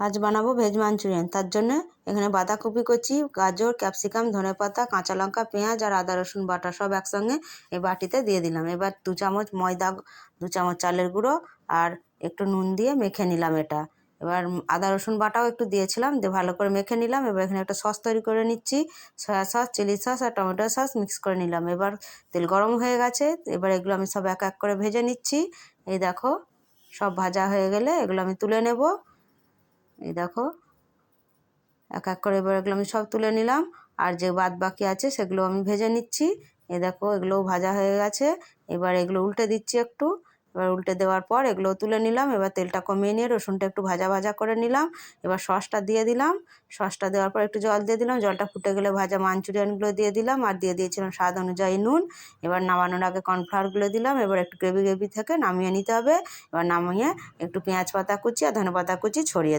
আজ বানাবো veg Manchurian. তার জন্য এখানে বাঁধাকপি কুচি, গাজর, ক্যাপসিকাম, ধনেপাতা, কাঁচা লঙ্কা, পেঁয়াজ আর আদা রসুন বাটা সব একসঙ্গে এই বাটিতে দিয়ে দিলাম। এবার 2 চামচ ময়দা, 2 চামচ চালের গুঁড়ো আর একটু নুন দিয়ে মেখে নিলাম এটা। এবার আদা রসুন বাটাও একটু দিয়েছিলাম, দিয়ে ভালো করে মেখে নিলাম। এবার এখানে একটা সস তৈরি করে নিচ্ছি। সয়া সস, চিলি সস আর টমেটো সস মিক্স করে নিলাম। এবার তেল গরম হয়ে গেছে, এবার এগুলো আমি সব এক এক করে ভেজে নিচ্ছি। এই দেখো, সব ভাজা হয়ে গেলে এগুলো আমি তুলে নেব। এই দেখো, এক এক করে এবার এগুলো আমি সব তুলে নিলাম। আর যে বাদ বাকি আছে সেগুলো আমি ভেজে নিচ্ছি। এই দেখো, এগুলোও ভাজা হয়ে গেছে। এবার এগুলো উল্টে দিচ্ছি একটু। এবার উল্টে দেওয়ার পর এগুলোও তুলে নিলাম। এবার তেলটা কমিয়ে নিয়ে রসুনটা একটু ভাজা ভাজা করে নিলাম। এবার সসটা দিয়ে দিলাম। সসটা দেওয়ার পর একটু জল দিয়ে দিলাম। জলটা ফুটে গেলে ভাজা মাঞ্চুরিয়ানগুলো দিয়ে দিলাম আর দিয়ে দিয়েছিলাম স্বাদ অনুযায়ী নুন। এবার নামানোর আগে কর্নফ্লাওয়ারগুলো দিলাম। এবার একটু গ্রেভি গ্রেভি থেকে নামিয়ে নিতে হবে। এবার নামিয়ে একটু পেঁয়াজ পাতা কুচি আর ধনেপাতা কুচি ছড়িয়ে দিলাম।